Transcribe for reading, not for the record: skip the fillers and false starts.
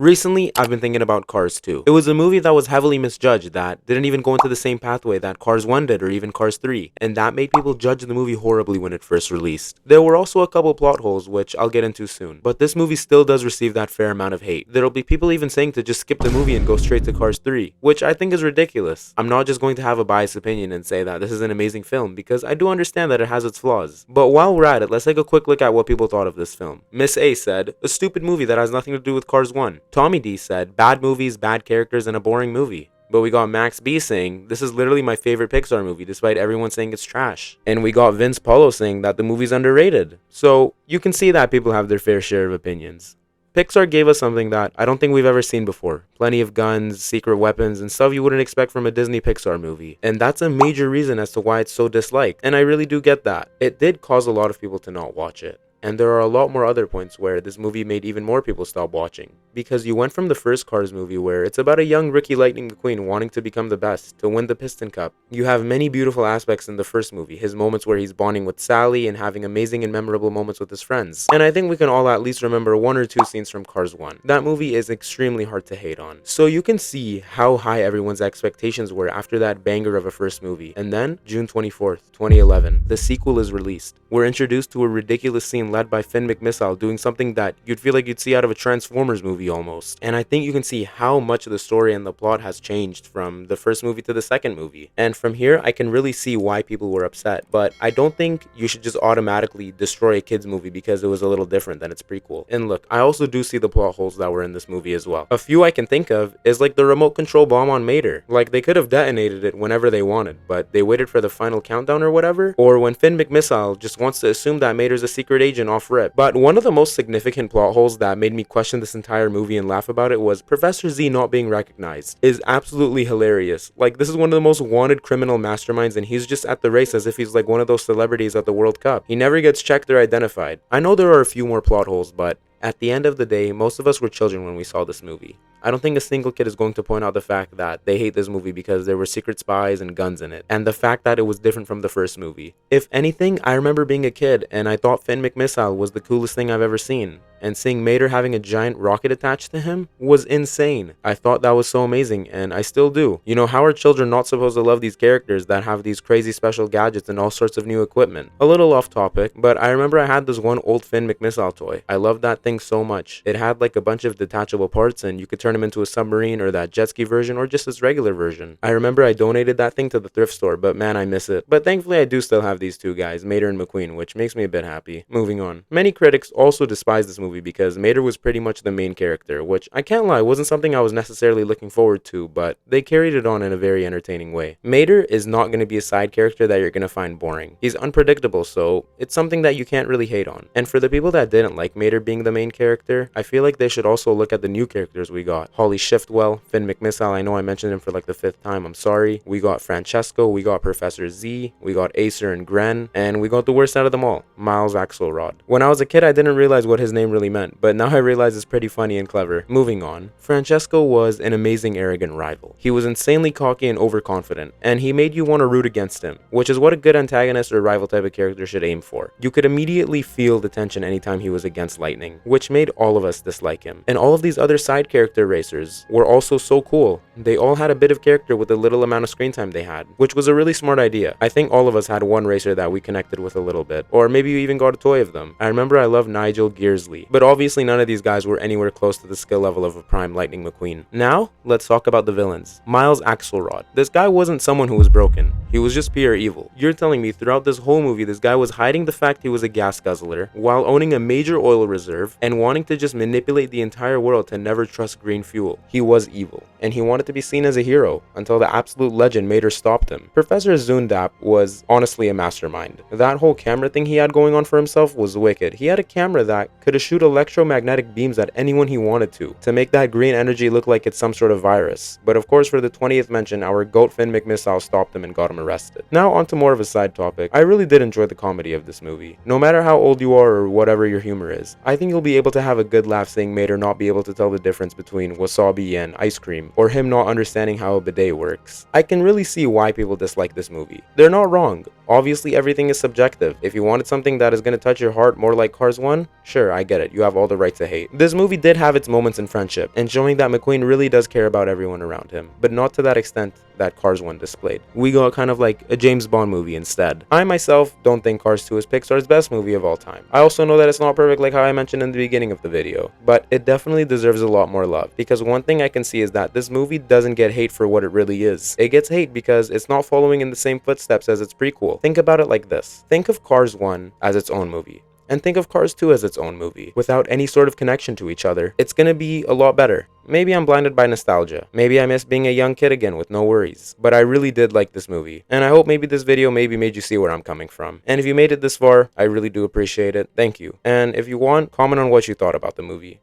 Recently, I've been thinking about Cars 2. It was a movie that was heavily misjudged, that didn't even go into the same pathway that Cars 1 did or even Cars 3, and that made people judge the movie horribly when it first released. There were also a couple plot holes, which I'll get into soon, but this movie still does receive that fair amount of hate. There'll be people even saying to just skip the movie and go straight to Cars 3, which I think is ridiculous. I'm not just going to have a biased opinion and say that this is an amazing film, because I do understand that it has its flaws. But while we're at it, let's take a quick look at what people thought of this film. Miss A said, a stupid movie that has nothing to do with Cars 1. Tommy D said, bad movies, bad characters, and a boring movie. But we got Max B saying, this is literally my favorite Pixar movie, despite everyone saying it's trash. And we got Vince Paulo saying that the movie's underrated. So you can see that people have their fair share of opinions. Pixar gave us something that I don't think we've ever seen before. Plenty of guns, secret weapons, and stuff you wouldn't expect from a Disney Pixar movie. And that's a major reason as to why it's so disliked. And I really do get that. It did cause a lot of people to not watch it. And there are a lot more other points where this movie made even more people stop watching. Because you went from the first Cars movie where it's about a young Ricky Lightning McQueen wanting to become the best, to win the Piston Cup. You have many beautiful aspects in the first movie, his moments where he's bonding with Sally and having amazing and memorable moments with his friends. And I think we can all at least remember one or two scenes from Cars 1. That movie is extremely hard to hate on. So you can see how high everyone's expectations were after that banger of a first movie. And then, June 24th, 2011, the sequel is released. We're introduced to a ridiculous scene led by Finn McMissile doing something that you'd feel like you'd see out of a Transformers movie almost. And I think you can see how much the story and the plot has changed from the first movie to the second movie. And from here, I can really see why people were upset. But I don't think you should just automatically destroy a kid's movie because it was a little different than its prequel. And look, I also do see the plot holes that were in this movie as well. A few I can think of is like the remote control bomb on Mater. Like, they could have detonated it whenever they wanted, but they waited for the final countdown or whatever. Or when Finn McMissile just wants to assume that Mater's a secret agent off rip. But one of the most significant plot holes that made me question this entire movie and laugh about it was Professor Z not being recognized. Is absolutely hilarious. Like, this is one of the most wanted criminal masterminds and he's just at the race as if he's like one of those celebrities at the World Cup. He never gets checked or identified. I know there are a few more plot holes, but at the end of the day, most of us were children when we saw this movie. I don't think a single kid is going to point out the fact that they hate this movie because there were secret spies and guns in it, and the fact that it was different from the first movie. If anything, I remember being a kid and I thought Finn McMissile was the coolest thing I've ever seen, and seeing Mater having a giant rocket attached to him was insane. I thought that was so amazing, and I still do. You know, how are children not supposed to love these characters that have these crazy special gadgets and all sorts of new equipment? A little off topic, but I remember I had this one old Finn McMissile toy. I loved that thing so much. It had like a bunch of detachable parts and you could turn him into a submarine or that jet ski version or just his regular version. I remember I donated that thing to the thrift store, but man, I miss it. But thankfully I do still have these two guys, Mater and McQueen, which makes me a bit happy. Moving on. Many critics also despise this movie because Mater was pretty much the main character, which I can't lie wasn't something I was necessarily looking forward to, but they carried it on in a very entertaining way. Mater is not going to be a side character that you're going to find boring. He's unpredictable, so it's something that you can't really hate on. And for the people that didn't like Mater being the main character, I feel like they should also look at the new characters we got. Holly Shiftwell, Finn McMissile, I know I mentioned him for like the 5th time, I'm sorry. We got Francesco, we got Professor Z, we got Acer and Gren, and we got the worst out of them all, Miles Axelrod. When I was a kid, I didn't realize what his name really meant, but now I realize it's pretty funny and clever. Moving on. Francesco was an amazing arrogant rival. He was insanely cocky and overconfident, and he made you want to root against him, which is what a good antagonist or rival type of character should aim for. You could immediately feel the tension anytime he was against Lightning, which made all of us dislike him. And all of these other side character racers were also so cool. They all had a bit of character with the little amount of screen time they had, which was a really smart idea. I think all of us had one racer that we connected with a little bit, or maybe you even got a toy of them. I remember I loved Nigel Gearsley, but obviously none of these guys were anywhere close to the skill level of a prime Lightning McQueen. Now, let's talk about the villains. Miles Axelrod. This guy wasn't someone who was broken. He was just pure evil. You're telling me throughout this whole movie this guy was hiding the fact he was a gas guzzler while owning a major oil reserve and wanting to just manipulate the entire world to never trust green fuel. He was evil, and he wanted to be seen as a hero until the absolute legend Mater stopped him. Professor Zundap was honestly a mastermind. That whole camera thing he had going on for himself was wicked. He had a camera that could shoot electromagnetic beams at anyone he wanted to make that green energy look like it's some sort of virus. But of course, for the 20th mention, our goat Finn McMissile stopped him and got him arrested. Now onto more of a side topic. I really did enjoy the comedy of this movie. No matter how old you are or whatever your humor is, I think you'll be able to have a good laugh seeing Mater not be able to tell the difference between wasabi and ice cream, or him not understanding how a bidet works. I can really see why people dislike this movie. They're not wrong. Obviously, everything is subjective. If you wanted something that is going to touch your heart more like Cars 1, sure, I get it. You have all the right to hate. This movie did have its moments in friendship, and showing that McQueen really does care about everyone around him, but not to that extent that Cars 1 displayed. We got kind of like a James Bond movie instead. I myself don't think Cars 2 is Pixar's best movie of all time. I also know that it's not perfect like how I mentioned in the beginning of the video, but it definitely deserves a lot more love, because one thing I can see is that this movie doesn't get hate for what it really is. It gets hate because it's not following in the same footsteps as its prequel. Think about it like this. Think of Cars 1 as its own movie, and think of Cars 2 as its own movie, without any sort of connection to each other. It's gonna be a lot better. Maybe I'm blinded by nostalgia. Maybe I miss being a young kid again with no worries. But I really did like this movie. And I hope maybe this video maybe made you see where I'm coming from. And if you made it this far, I really do appreciate it. Thank you. And if you want, comment on what you thought about the movie.